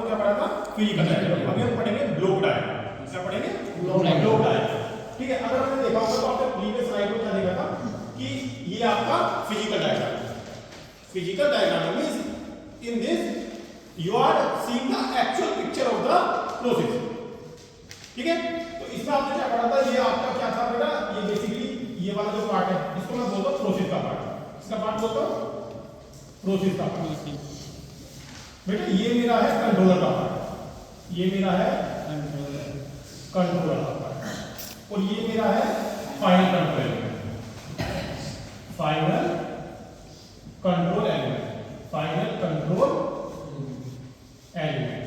क्या पढ़ा था? Physical diagram. अभी हम पढ़ेंगे ब्लॉक डायग्राम। क्या पढ़ेंगे? Block diagram. ठीक है, अगर हमने देखा होगा तो आपने प्रीवियस स्लाइड में क्या देखा था कि ये आपका फिजिकल डायग्राम है। Physical diagram means in this you are seeing the actual picture of the process. ठीक है, तो इसमें आपने क्या पढ़ा था? ये आपका क्या था बेटा? ये बेसिकली ये वाला जो पार्ट है इसको मैं बोलता हूं प्रोसेस का पार्ट। इसका पार्ट बोलता हूं प्रोसेस का पार्ट। बेटा ये मेरा है कंट्रोलर का पार्ट, ये मेरा है कंट्रोलर का पार्ट, और ये मेरा है final control element. Final control element, final control element.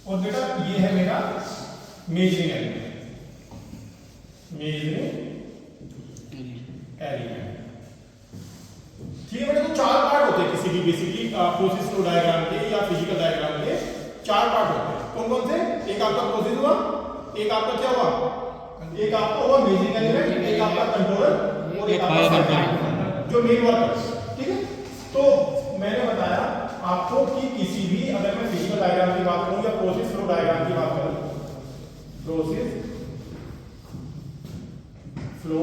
और बेटा ये है मेरा मेजरिंग एलिमेंट, मेजरिंग एलिमेंट। ठीक है बेटा, तो चार पार्ट होते हैं किसी भी बेसिकली प्रोसेस फ्लो डायग्राम के या फिजिकल डायग्राम के। चार पार्ट होते हैं। कौन कौन से? एक आपका प्रोसेस हुआ, एक आपका क्या हुआ? एक आपका हुआ मेजरिंग एलिमेंट, एक आपका कंट्रोलर, और एक आपका जो मेन वर्क। ठीक है, तो मैंने बताया आपको कि किसी भी, अगर मैं फिजिकल डायग्राम की बात करूं या प्रोसेस फ्लो डायग्राम की बात करूं, प्रोसेस फ्लो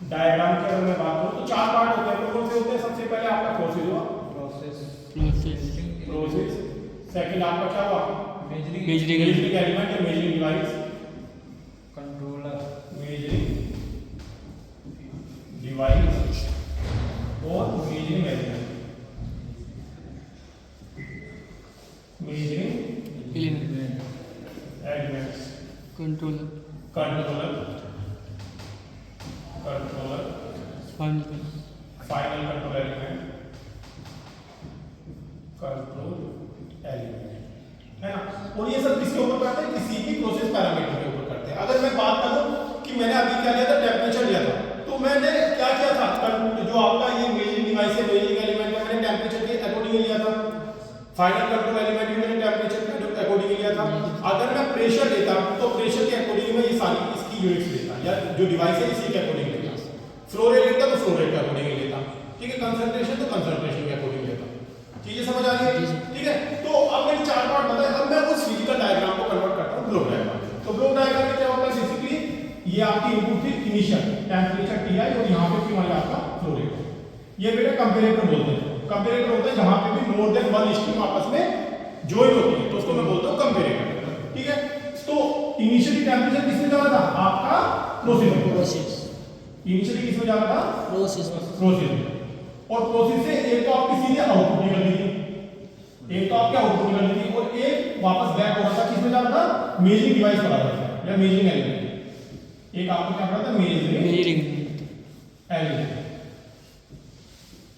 डायग्राम की अगर मैं बात करूं तो चार पार्ट होते हैं। कौन से होते हैं? सबसे पहले आपका प्रोसेस हुआ, प्रोसेस। सेकंड आपका क्या हुआ? मेजरिंग एलिमेंट या measuring device, controller, measuring device, और measuring element, measuring element, controller, final control element, control element, है ना। और ये सब किसके ऊपर करते हैं? किसी भी प्रोसेस पैरामीटर के ऊपर करते हैं। अगर मैं बात करूं कि मैंने अभी क्या लिया था? टेम्परेचर लिया था, तो मैंने क्या किया था? जो आपका ये मेजरिंग डिवाइस है, मेजरिंग एलिमेंट है, मैंने टेम्परेचर के अकॉर्डिंग लिया था। फाइनल कंट्रोल एलिमेंट भी मैंने टेम्परेचर के अकॉर्डिंग लिया था। अगर मैं प्रेशर लेता तो प्रेशर के अकॉर्डिंग में ये सारी इसकी यूनिट्स लेता, या जो डिवाइस है इसी के अकॉर्डिंग लेता। फ्लो रेट लेता तो फ्लो रेट के अकॉर्डिंग लेता। ठीक है, कंसंट्रेशन तो कंसंट्रेशन के अकॉर्डिंग लेता। चीजें समझ आ रही है? ठीक है, तो अब मैंने चार पार्ट बताए। अब मैं उस फिजिकल डायग्राम को कन्वर्ट करता हूं ब्लॉक डायग्राम। तो ब्लॉक डायग्राम में क्या होता है? बेसिकली ये आपकी इनपुट थी इनिशियल टेंपरेचर टीआई, और यहां पे थी हमारी आपका फ्लो रेट। ये बेटा कंपैरेटर बोलते हैं। कंपैरेटर होता है जहां पे भी मोर देन वन स्ट्रीम आपस में ज्वाइन होती है, तो उसको मैं बोलता हूं कंपैरेटर। ठीक है, तो इनिशियली टेंपरेचर किसमें जा रहा था? आपका प्रोसेस। इनिशियली किसमें जा रहा था? प्रोसेस। और प्रोसेस से एक तो आपकी सीधे आउटपुट निकल रही थी, एक तो आपके आउटपुट निकल रही थी, और एक वापस बैक हो रहा था। किसमें जा रहा था? मेजरिंग डिवाइस पर आ रहा था, या मेजरिंग एलिमेंट। एक आपको क्या पड़ा था? Measuring element,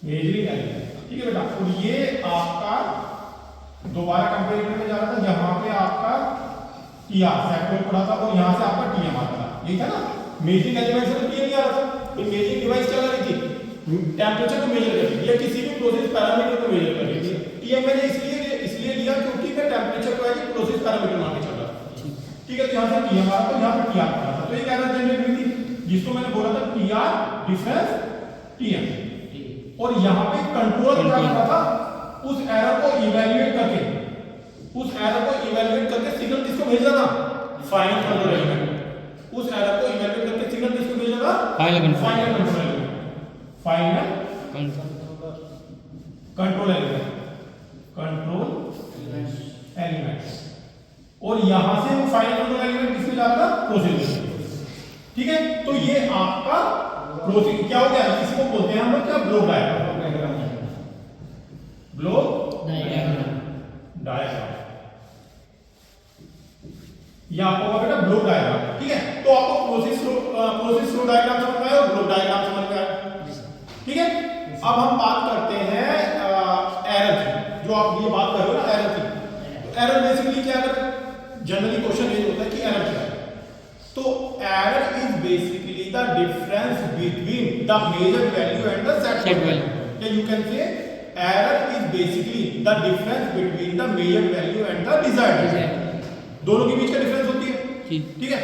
measuring element. ठीक है बेटा, और ये आपका दोबारा कंपैरेटर में जा रहा था, जहां पे आपका टीआर सेक्टर पड़ा था, और यहां से आपका टीएम आ रहा था। यही था ना? मेजरिंग एलिमेंट से तो टीएम आ रहा था। तो मेजरिंग डिवाइस क्या कर रही थी? टेंपरेचर को मेजर कर रही थी, या किसी भी प्रोसेस पैरामीटर को मेजर कर रही थी। टीएम मैंने इसलिए लिया क्योंकि मैं टेंपरेचर को एज प्रोसेस पैरामीटर मान के चल रहा था। ठीक है, तो यहां से टीएम आ रहा था, यहां पर टीआर आ रहा था, तो एक एरर जनरेट हुई थी, जिसको मैंने बोला था टीआर डिफरेंस टीएम। और यहां पे कंट्रोलर क्या कर रहा था? उस एरर को इवैल्यूएट करके सिग्नल किसको भेज रहा था? Final control element. उस एरर को इवैल्यूएट करके सिग्नल किसको भेज रहा था? Final control element, final control element. और यहां से वो फाइनल कंट्रोल एलिमेंट किसमें जा रहा था? प्रोसेस। ठीक है, तो ये आपका प्रोसेस क्या हो गया? इसको बोलते हैं हम लोग क्या? Block diagram. ब्लॉक डायग्राम ये आपको होगा बेटा ब्लॉक डायग्राम। ठीक है, तो आपको प्रोसेस फ्लो डायग्राम समझ में आया और ब्लॉक डायग्राम समझ में आया। ठीक है, अब हम बात करते हैं एरर की। जो आप ये बात कर रहे हो ना एरर की, तो एरर बेसिकली क्या है? जनरली क्वेश्चन ये होता है कि एरर क्या है? तो error is basically the difference between the measure value and the set value, या you can say error is basically the difference between the measure value and the desired value. दोनों के बीच का डिफरेंस होती है। ठीक है,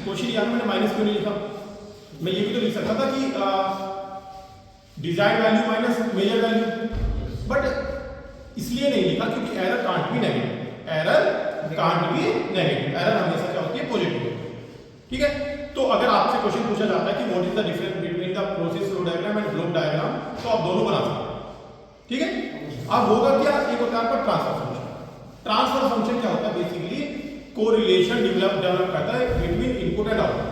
क्वेश्चन यहाँ मैंने माइनस क्यों नहीं लिखा? मैं ये भी तो लिख सकता था कि desired value minus measure value, but इसलिए नहीं लिखा क्योंकि error can't be negative, error can't be negative, error हमेशा क्या होती है, पॉजिटिव होती है। ठीक है, तो अगर आपसे क्वेश्चन पूछा जाता है कि what is the difference between the process flow diagram and block diagram, तो आप दोनों बना सकते हैं। ठीक है, अब होगा क्या, एक होता है आपका ट्रांसफर फंक्शन। ट्रांसफर फंक्शन क्या होता है, बेसिकली कोरिलेशन डेवलप करता है बिटवीन इनपुट एंड आउटपुट।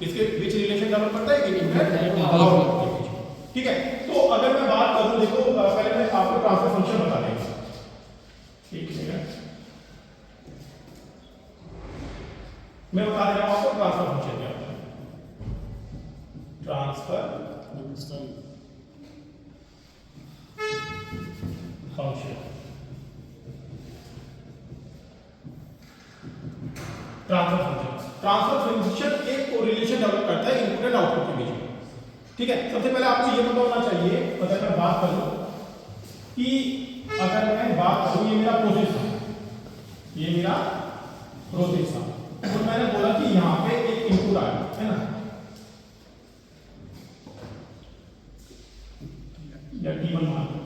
इसके बीच रिलेशन डेवलप करता है इनपुट एंड आउटपुट के बीच। ठीक है, तो अगर मैं बात करूं, देखो पहले मैं आपको ट्रांसफर फंक्शन बता देंगे। ठीक है, मैं बता दे रहा हूं आपको ट्रांसफर फंक्शन क्या होता है। ट्रांसफर फंक्शन, ट्रांसफर फंक्शन एक कोरिलेशन डेवलप करता है इनपुट एंड आउटपुट के बीच में। ठीक है, सबसे पहले आपको ये पता होना चाहिए, अगर मैं बात करूं कि अगर मैं बात करूं, ये मेरा प्रोसेस था, ये मेरा प्रोसेस था, और मैंने बोला कि यहां पे एक इनपुट आया है ना, या T1 मान लो,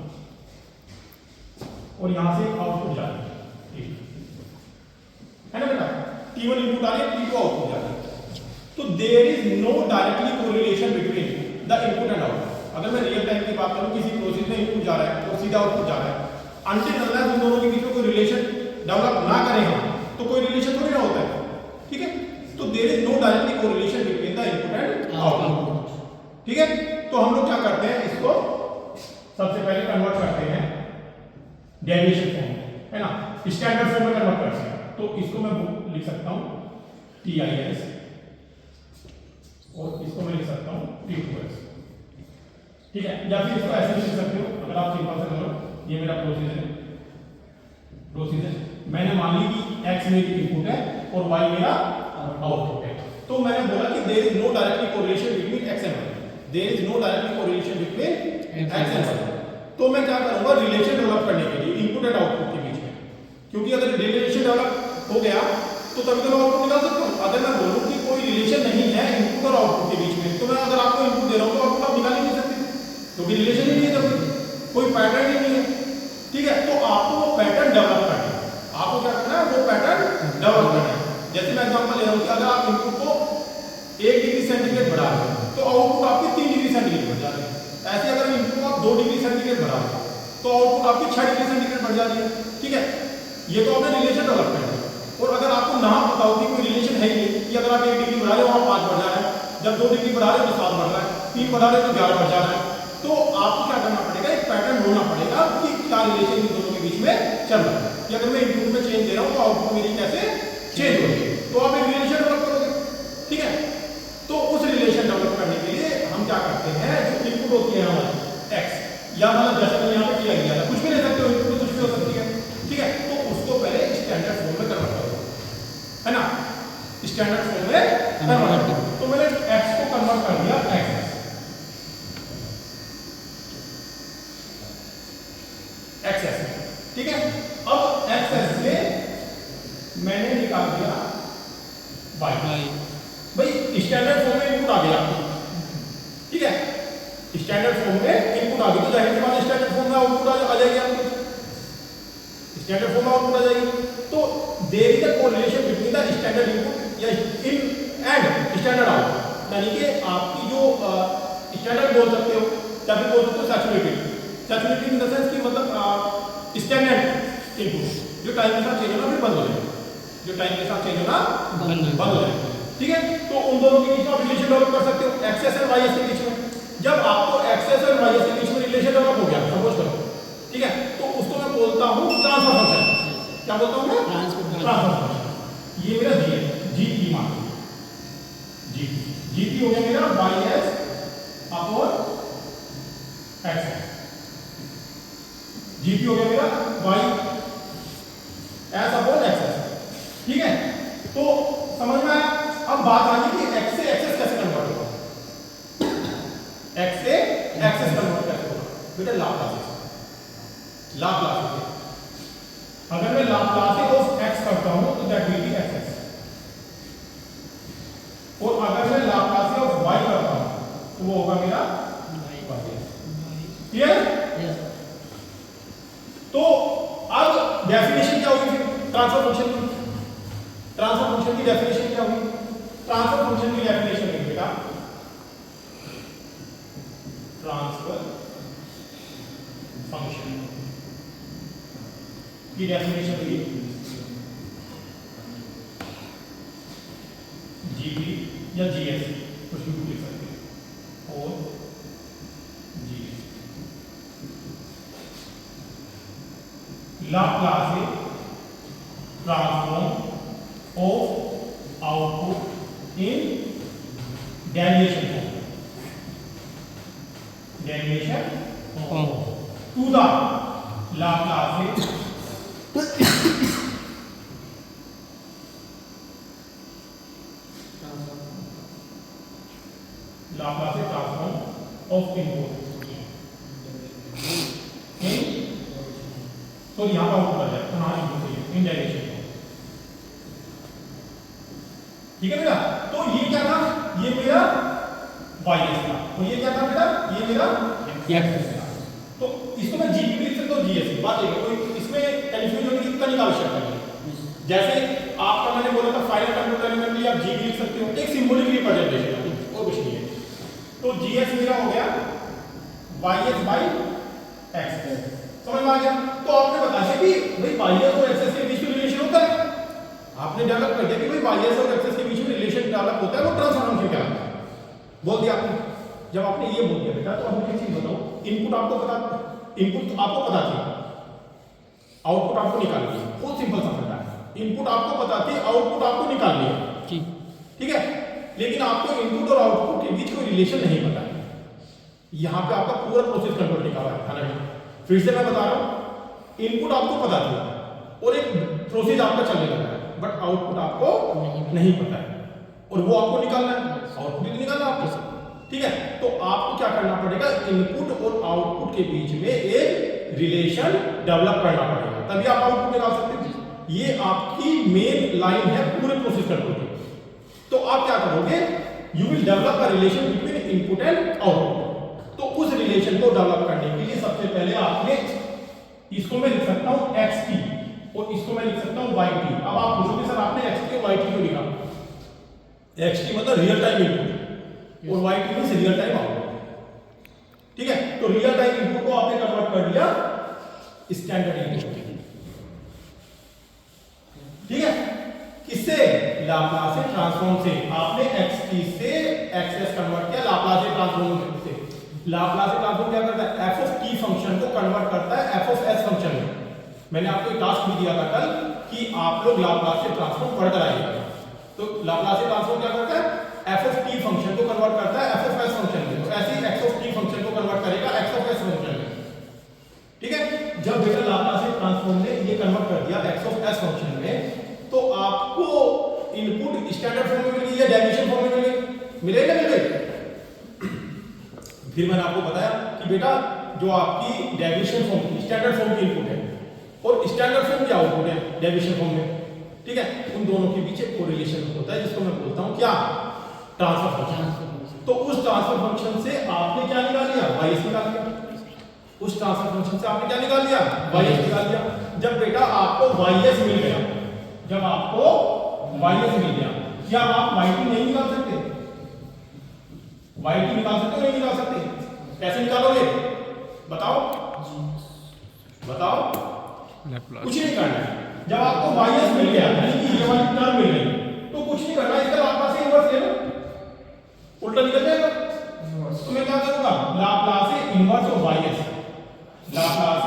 और यहां से आउटपुट जा रही है ना बेटा, T1 इनपुट आ रही है, T2 आउटपुट जा रही है। तो there is no directly correlation between the input and output. अगर मैं रियल टाइम की बात करूं, किसी प्रोसेस में इनपुट जा रहा है और सीधा आउटपुट जा रहा है, अनटिल अनलेस उन दोनों के बीच में कोई रिलेशन डेवलप ना करें हम, तो कोई रिलेशन थोड़ी ना होता है। ठीक है, तो there is no directly correlation between the input and output. ठीक है, तो हम लोग क्या करते हैं, इसको सबसे पहले कन्वर्ट करते हैं डेरिवेशन फॉर्म में, है ना, स्टैंडर्ड फॉर्म में कन्वर्ट करते हैं। तो इसको मैं लिख सकता हूं TIS, और इसको मैं लिख सकता हूं T2S। ठीक है, या फिर इसको ऐसे लिख सकते हो, अगर आप सिंपल से करो, ये मेरा प्रोसेस है, मैंने मान ली कि x मेरी इनपुट है और y मेरा आउटपुट है। तो मैंने बोला कि there is no directly correlation between x and y, there is no directly correlation between x and y। तो मैं क्या करूंगा, रिलेशन डेवलप करने के लिए इनपुट एंड आउटपुट के बीच में, क्योंकि अगर रिलेशन डेवलप हो गया तो तभी तो मैं आउटपुट निकाल सकता हूं। अगर मैं बोलूं कि कोई रिलेशन नहीं है इनपुट और आउटपुट के बीच में, तो मैं अगर आपको इनपुट दे रहा हूं तो आउटपुट आप निकाल ही नहीं सकते, क्योंकि रिलेशन ही नहीं है, तब कोई पैटर्न ही नहीं है। ठीक है, तो आपको वो पैटर्न डेवलप करना है, आपको क्या करना है, वो पैटर्न डेवलप करना है। जैसे मैं एग्जांपल ले रहा हूं कि अगर आप इनपुट को 1 डिग्री सेंटीग्रेड बढ़ा रहे हो तो आउटपुट आपकी 3 डिग्री सेंटीग्रेड बढ़ जा रही है। ऐसे अगर इनपुट को आप 2 डिग्री सेंटीग्रेड बढ़ा रहे हो तो आउटपुट आपकी 6 डिग्री सेंटीग्रेड बढ़ जा रही है। ठीक है, ये तो आपने रिलेशन डेवलप करना है। और अगर आपको ना पता हो कि कोई रिलेशन है ही नहीं, कि अगर आप 1 डिग्री बढ़ा रहे हो वहां 5 बढ़ जा रहा है, जब 2 डिग्री बढ़ा रहे हो तो 7 बढ़ रहा है, 3 बढ़ा रहे हो तो 11 बढ़ जा रहा है, तो आपको क्या करना पड़ेगा, एक पैटर्न ढूंढना पड़ेगा कि क्या रिलेशन इन दोनों के बीच में चल रहा है, कि अगर मैं इनपुट में चेंज दे रहा हूं तो आउटपुट मेरी कैसे चेंज होगी, तो आप एक रिलेशन डेवलप करोगे। ठीक है, तो उस रिलेशन डेवलप करने के लिए हम क्या करते हैं, जो इनपुट होती है हमारी x, या मतलब जैसे मैंने यहाँ पे किया गया था, कुछ भी ले सकते हो, इनपुट कुछ भी हो सकती है। ठीक है, तो उसको पहले स्टैंडर्ड फॉर्म में कन्वर्ट करो, है ना, स्टैंडर्ड फॉर्म में कन्वर्ट करो। तो मैंने x को कन्वर्ट कर दिया XS में। ठीक है, अब XS में मैंने निकाल दिया y। भाई स्टैंडर्ड फॉर्म में इनपुट आ गया, ठीक है, स्टैंडर्ड फॉर्म में इनपुट आ गई, तो जाहिर सी बात स्टैंडर्ड फॉर्म में आउटपुट आ जाएगी आपकी, स्टैंडर्ड फॉर्म में आउटपुट आ जाएगी। तो there is a correlation between the standard input या इन एंड स्टैंडर्ड आउटपुट, यानी कि आपकी जो स्टैंडर्ड बोल सकते हो या फिर बोल सकते हो सैचुरेटेड इन द सेंस कि मतलब स्टैंडर्ड इनपुट जो टाइम के साथ चेंज होना फिर बंद हो जाएगा, जो टाइम के साथ चेंज होना बंद हो जाएगा। ठीक है, तो उन दोनों के बीच में रिलेशन डेवलप कर सकते हो, एक्सेस और वाईएस के बीच में। जब आपको एक्सेस और वाईएस के बीच में रिलेशन डेवलप हो गया, सपोज करो, ठीक है, तो उसको मैं बोलता हूं ट्रांसफर फंक्शन। क्या बोलता हूं मैं? Transfer function. ये मेरा जी है, जीटी मान लो, जीटी हो गया मेरा वाईएस अपॉन एक्सेस, जीटी हो गया मेरा वाई एस अपॉन एक्सेस। ठीक है, तो समझ में आया। अब बात आ गई कि एक्स से एक्सेस कैसे कन्वर्ट होगा, एक्स से एक्सेस कन्वर्ट कैसे होगा बेटा, लाप्लास। अगर मैं लाप्लास ऑफ एक्स करता हूं तो दैट विल बी एक्सेस, और अगर मैं लाप्लास ऑफ वाई करता हूं तो वो होगा मेरा वाई। क्लियर? तो अब डेफिनेशन क्या होगी फिर ट्रांसफर फंक्शन की? ट्रांसफर फंक्शन की डेफिनेशन क्या होगी? ट्रांसफर फंक्शन की डेफिनेशन है बेटा ट्रांसफर फंक्शन की डेफिनेशन हुई जीपी या जीएस कुछ भी लिख सकते हैं और GS Laplacian transform of output in derivation form to the Laplacian Laplacian transform of input in तो यहां पर आउटपुट आ जाए तो यहां इनपुट चाहिए इन डेरिवेशन ठीक है बेटा। तो ये क्या था? ये मेरा वाईएस था और ये क्या था बेटा? ये मेरा एक्स था। तो इसको मैं जीपी लिख सकता हूं जीएस बात है। तो इसमें कंफ्यूजन होने की इतनी आवश्यकता नहीं। जैसे आपका मैंने बोला था फाइनल कंट्रोल एलिमेंट लिए आप जीपी लिख सकते हो, एक सिंबॉलिक रिप्रेजेंटेशन है और कुछ नहीं है। तो जीएस मेरा हो गया वाईएस बाई एक्स। समझ में आ गया? तो आपने बताया कि भाई वाईएस और एक्सेस के बीच में रिलेशन होता है। आपने डेवलप कर दिया कि भाई वाईएस और एक्सेस के बीच में रिलेशन डेवलप होता है, वो ट्रांसफर फंक्शन कहलाता है। बोल दिया आपने। जब आपने ये बोल दिया बेटा तो अब एक चीज बताओ, इनपुट आपको पता थी, आउटपुट आपको निकालनी है। बहुत सिंपल सा फंडा है। इनपुट आपको पता थी, आउटपुट आपको निकालनी है। ठीक है, लेकिन आपको इनपुट और आउटपुट के बीच कोई रिलेशन नहीं पता है। यहां पे आपका पूरा प्रोसेस कंट्रोल लिखा हुआ है। फिर से मैं बता रहा हूं, इनपुट आपको पता थी और एक प्रोसेस आपका चलने लगा है, बट आउटपुट आपको नहीं पता है और वो आपको निकालना है। आउटपुट ही निकालना आपको, ठीक है। तो आपको क्या करना पड़ेगा? इनपुट और आउटपुट के बीच में एक रिलेशन डेवलप करना पड़ेगा, तभी आप आउटपुट निकाल सकते हैं। ये आपकी मेन लाइन है पूरे प्रोसेस कंट्रोल की। तो आप क्या करोगे? You will develop a relation between input and output. तो उस रिलेशन को डेवलप करने के लिए सबसे पहले आपने इसको मैं लिख सकता हूं xt और इसको मैं लिख सकता हूं yt। अब आप पूछोगे सर आपने xt और yt क्यों लिखा? xt मतलब रियल टाइम इनपुट और yt means real time output. ठीक है, तो रियल टाइम इनपुट को आपने कन्वर्ट कर दिया स्टैंडर्ड इनपुट। ठीक है, किससे? लाप्लासियन ट्रांसफॉर्म से। आपने xt से xs कन्वर्ट किया लाप्लासियन ट्रांसफॉर्म से। लाप्लासियन ट्रांसफॉर्म क्या करता है? f ऑफ t फंक्शन को कन्वर्ट करता है f ऑफ s फंक्शन में। मैंने आपको एक टास्क भी दिया था कल कि आप लोग लाप्लासियन ट्रांसफॉर्म पढ़कर आइएगा। तो लाप्लासियन ट्रांसफॉर्म क्या करता है? f ऑफ t फंक्शन को कन्वर्ट करता है f ऑफ s फंक्शन में। तो ऐसे ही x ऑफ t फंक्शन को कन्वर्ट करेगा x ऑफ s फंक्शन में। ठीक है, जब बेटा लाप्लासियन ट्रांसफॉर्म ने ये कन्वर्ट कर दिया x ऑफ s फंक्शन में, तो आपको इनपुट स्टैंडर्ड फॉर्म में मिलेगी या डेरिवेशन फॉर्म में मिलेगी ना? मिलेगी। फिर मैंने आपको बताया कि बेटा जो आपकी डेरिवेशन फॉर्म की स्टैंडर्ड फॉर्म की इनपुट है और स्टैंडर्ड फॉर्म की आउटपुट है डेरिवेशन फॉर्म में। ठीक है, उन दोनों के बीच एक कोरिलेशन होता है जिसको मैं बोलता हूं क्या? Transfer function. तो उस ट्रांसफर फंक्शन से आपने क्या निकाल लिया? वाईएस निकाल लिया। उस ट्रांसफर फंक्शन से आपने क्या निकाल लिया? वाईएस निकाल लिया। जब बेटा आपको वाईएस मिल गया, जब आपको वाईएस मिल गया, क्या आप वाईटी नहीं निकाल सकते? वाईटी निकाल सकते हो नहीं निकाल सकते? कैसे निकालोगे? बताओ बताओ। कुछ नहीं करना है। जब आपको वाईएस मिल गया यानी कि ये वाली टर्म मिल गई, तो कुछ नहीं करना, इसका लाप्लास इनवर्स ले लो, उल्टा निकल जाएगा। तो मैं क्या करूंगा? Laplace inverse of YS, Laplace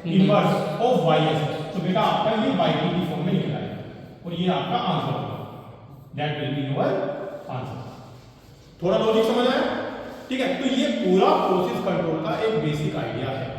inverse of YS. तो बेटा आपका ये वाईटी की फॉर्म में निकल आएगा और ये आपका आंसर होगा। That will be your answer. थोड़ा लॉजिक समझ आया? ठीक है, तो ये पूरा प्रोसेस कंट्रोल का एक बेसिक आइडिया है।